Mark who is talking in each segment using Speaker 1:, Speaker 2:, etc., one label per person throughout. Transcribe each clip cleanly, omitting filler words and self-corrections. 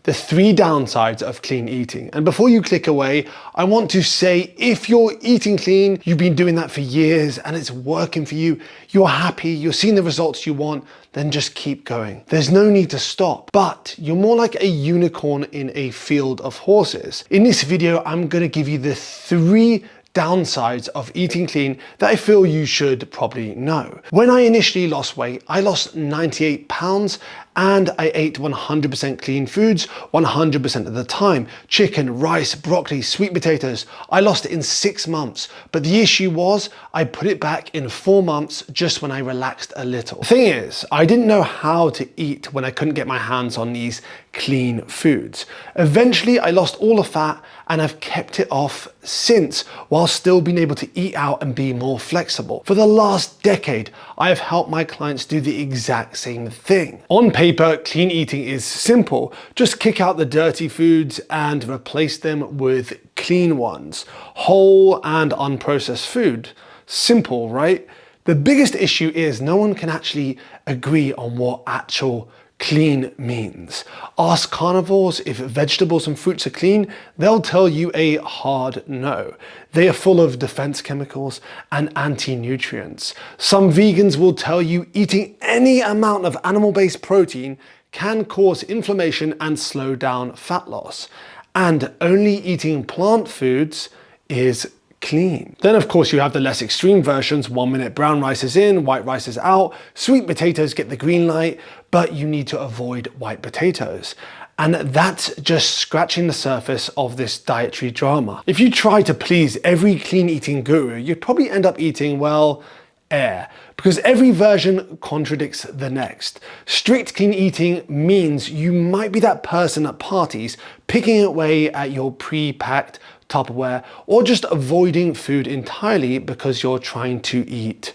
Speaker 1: the 3 downsides of clean eating. And before you click away, I want to say, if you're eating clean, you've been doing that for years and it's working for you, you're happy, you're seeing the results you want, then just keep going. There's no need to stop, but you're more like a unicorn in a field of horses. In this video, I'm gonna give you the 3 downsides of eating clean that I feel you should probably know. When I initially lost weight, I lost 98 pounds and I ate 100% clean foods 100% of the time. Chicken, rice, broccoli, sweet potatoes. I lost it in 6 months, but the issue was I put it back in 4 months just when I relaxed a little. The thing is, I didn't know how to eat when I couldn't get my hands on these clean foods. Eventually, I lost all the fat and I've kept it off since, while still being able to eat out and be more flexible. For the last decade, I have helped my clients do the exact same thing. On paper, clean eating is simple. Just kick out the dirty foods and replace them with clean ones. Whole and unprocessed food. Simple, right? The biggest issue is no one can actually agree on what actual clean means. Ask carnivores if vegetables and fruits are clean, they'll tell you a hard no. They are full of defense chemicals and anti-nutrients. Some vegans will tell you eating any amount of animal-based protein can cause inflammation and slow down fat loss. And only eating plant foods is clean. Then of course you have the less extreme versions. 1 minute brown rice is in, white rice is out, sweet potatoes get the green light, but you need to avoid white potatoes. And that's just scratching the surface of this dietary drama. If you try to please every clean eating guru, you'd probably end up eating, well, air, because every version contradicts the next. Strict clean eating means you might be that person at parties picking away at your pre-packed Tupperware, or just avoiding food entirely because you're trying to eat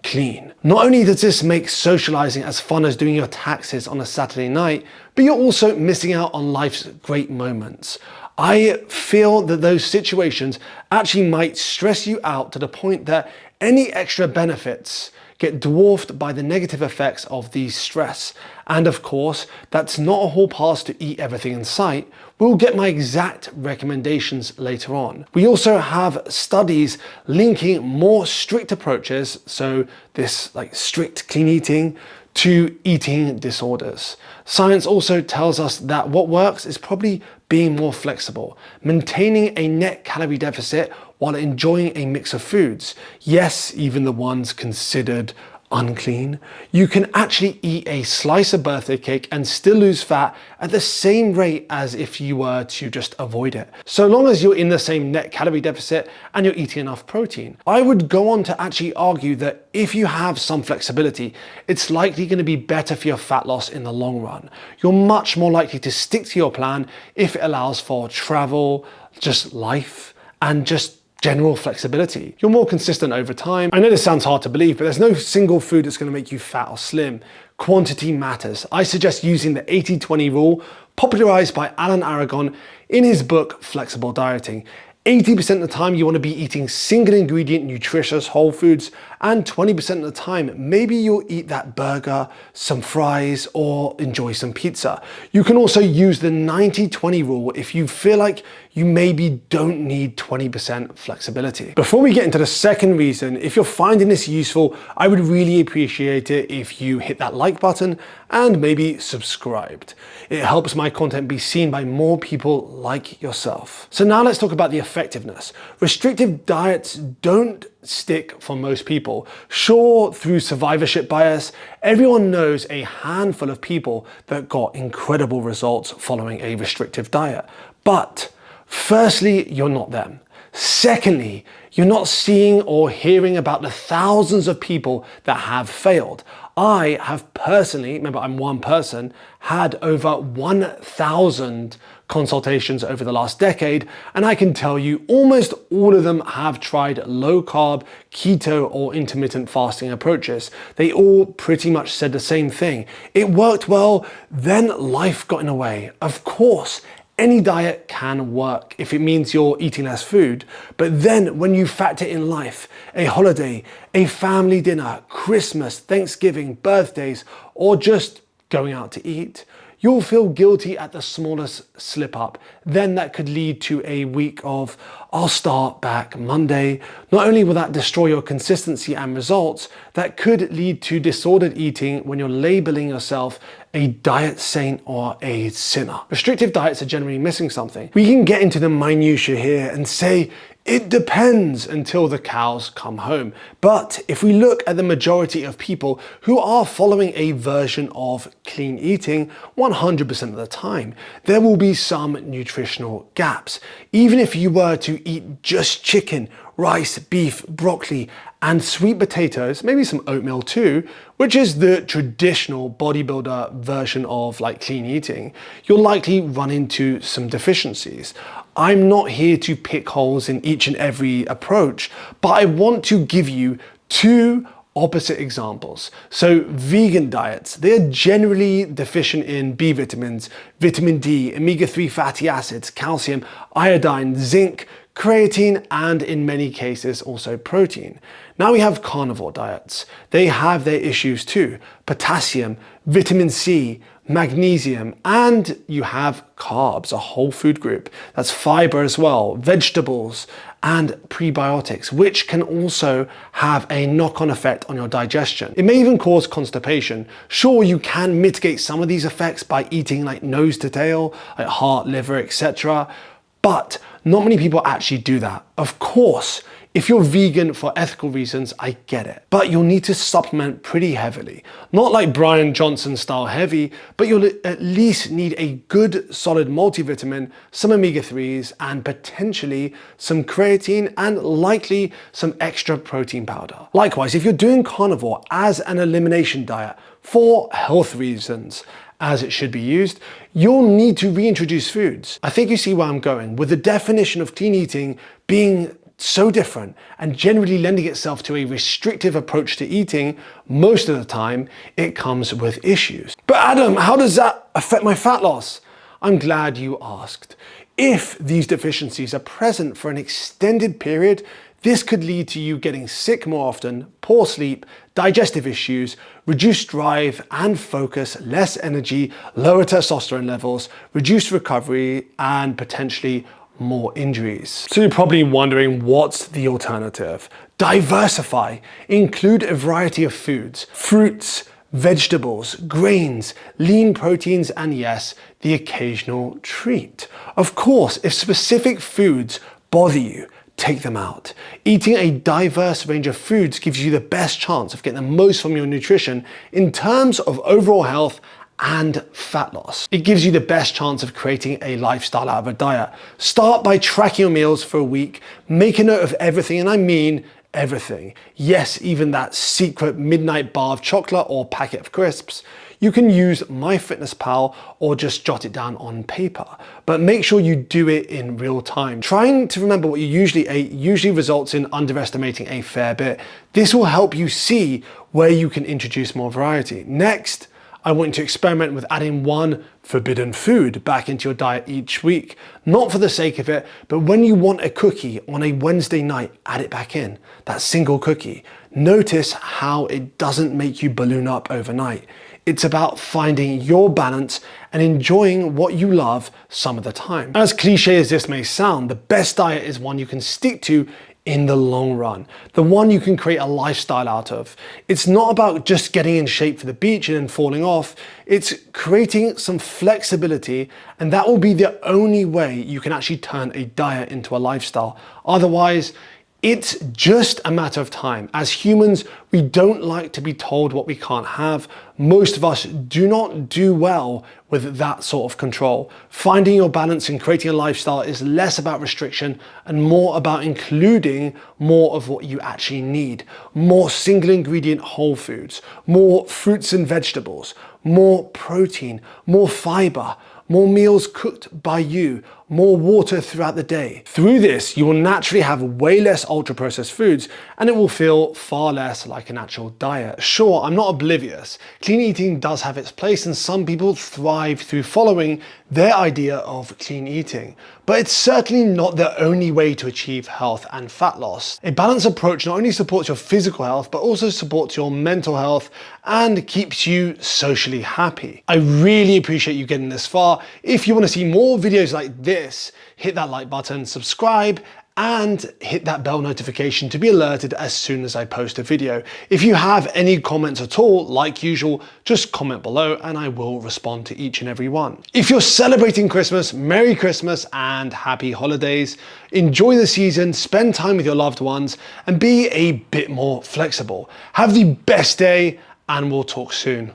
Speaker 1: clean. Not only does this make socializing as fun as doing your taxes on a Saturday night, but you're also missing out on life's great moments. I feel that those situations actually might stress you out to the point that any extra benefits get dwarfed by the negative effects of the stress. And of course, that's not a hall pass to eat everything in sight. We'll get my exact recommendations later on. We also have studies linking more strict approaches, so this like strict clean eating, to eating disorders. Science also tells us that what works is probably being more flexible, maintaining a net calorie deficit while enjoying a mix of foods. Yes, even the ones considered unclean. You can actually eat a slice of birthday cake and still lose fat at the same rate as if you were to just avoid it, so long as you're in the same net calorie deficit and you're eating enough protein. I would go on to actually argue that if you have some flexibility, it's likely going to be better for your fat loss in the long run. You're much more likely to stick to your plan if it allows for travel, just life, and just general flexibility. You're more consistent over time. I know this sounds hard to believe, but there's no single food that's going to make you fat or slim. Quantity matters. I suggest using the 80-20 rule, popularized by Alan Aragon in his book, Flexible Dieting. 80% of the time you want to be eating single ingredient nutritious whole foods, and 20% of the time maybe you'll eat that burger, some fries, or enjoy some pizza. You can also use the 90-20 rule if you feel like you maybe don't need 20% flexibility. Before we get into the second reason, if you're finding this useful, I would really appreciate it if you hit that like button and maybe subscribed. It helps my content be seen by more people like yourself. So now let's talk about the effectiveness. Restrictive diets don't stick for most people. Sure, through survivorship bias, everyone knows a handful of people that got incredible results following a restrictive diet. But firstly, you're not them. Secondly, you're not seeing or hearing about the thousands of people that have failed. I have personally, remember I'm one person, had over 1,000 consultations over the last decade, and I can tell you almost all of them have tried low carb, keto, or intermittent fasting approaches. They all pretty much said the same thing. It worked well, then life got in the way. Of course, any diet can work if it means you're eating less food, but then when you factor in life, a holiday, a family dinner, Christmas, Thanksgiving, birthdays, or just going out to eat, you'll feel guilty at the smallest slip up. Then that could lead to a week of, I'll start back Monday. Not only will that destroy your consistency and results, that could lead to disordered eating when you're labeling yourself a diet saint or a sinner. Restrictive diets are generally missing something. We can get into the minutiae here and say, it depends until the cows come home. But if we look at the majority of people who are following a version of clean eating 100% of the time, there will be some nutritional gaps. Even if you were to eat just chicken, rice, beef, broccoli, and sweet potatoes, maybe some oatmeal too, which is the traditional bodybuilder version of like clean eating, you'll likely run into some deficiencies. I'm not here to pick holes in each and every approach, but I want to give you two opposite examples. So vegan diets, they are generally deficient in B vitamins, vitamin D, omega-3 fatty acids, calcium, iodine, zinc, creatine, and in many cases also protein. Now we have carnivore diets. They have their issues too. Potassium, vitamin C, magnesium, and you have carbs, a whole food group. That's fiber as well, vegetables, and prebiotics, which can also have a knock-on effect on your digestion. It may even cause constipation. Sure, you can mitigate some of these effects by eating like nose to tail, like heart, liver, etc. But not many people actually do that. Of course, if you're vegan for ethical reasons, I get it. But you'll need to supplement pretty heavily. Not like Brian Johnson style heavy, but you'll at least need a good solid multivitamin, some omega-3s, and potentially some creatine, and likely some extra protein powder. Likewise, if you're doing carnivore as an elimination diet for health reasons, as it should be used, you'll need to reintroduce foods. I think you see where I'm going, with the definition of clean eating being so different and generally lending itself to a restrictive approach to eating. Most of the time, it comes with issues. But Adam, how does that affect my fat loss? I'm glad you asked. If these deficiencies are present for an extended period, this could lead to you getting sick more often, poor sleep, digestive issues, reduced drive and focus, less energy, lower testosterone levels, reduced recovery, and potentially more injuries. So you're probably wondering, what's the alternative? Diversify. Include a variety of foods, fruits, vegetables, grains, lean proteins, and yes, the occasional treat. Of course, if specific foods bother you, take them out. Eating a diverse range of foods gives you the best chance of getting the most from your nutrition in terms of overall health and fat loss. It gives you the best chance of creating a lifestyle out of a diet. Start by tracking your meals for a week, make a note of everything, and I mean everything. Yes, even that secret midnight bar of chocolate or packet of crisps. You can use MyFitnessPal or just jot it down on paper, but make sure you do it in real time. Trying to remember what you usually ate usually results in underestimating a fair bit. This will help you see where you can introduce more variety. Next, I want you to experiment with adding one forbidden food back into your diet each week. Not for the sake of it, but when you want a cookie on a Wednesday night, add it back in, that single cookie. Notice how it doesn't make you balloon up overnight. It's about finding your balance and enjoying what you love some of the time. As cliche as this may sound, the best diet is one you can stick to in the long run, the one you can create a lifestyle out of. It's not about just getting in shape for the beach and then falling off. It's creating some flexibility, and that will be the only way you can actually turn a diet into a lifestyle. Otherwise, it's just a matter of time. As humans, we don't like to be told what we can't have. Most of us do not do well with that sort of control. Finding your balance and creating a lifestyle is less about restriction and more about including more of what you actually need. More single ingredient whole foods, more fruits and vegetables, more protein, more fiber, more meals cooked by you, more water throughout the day. Through this, you will naturally have way less ultra-processed foods and it will feel far less like a natural diet. Sure, I'm not oblivious. Clean eating does have its place and some people thrive through following their idea of clean eating. But it's certainly not the only way to achieve health and fat loss. A balanced approach not only supports your physical health, but also supports your mental health and keeps you socially happy. I really appreciate you getting this far. If you want to see more videos like this, hit that like button, subscribe, and hit that bell notification to be alerted as soon as I post a video. If you have any comments at all, like usual, just comment below and I will respond to each and every one. If you're celebrating Christmas, Merry Christmas and Happy Holidays. Enjoy the season, spend time with your loved ones, and be a bit more flexible. Have the best day, and we'll talk soon.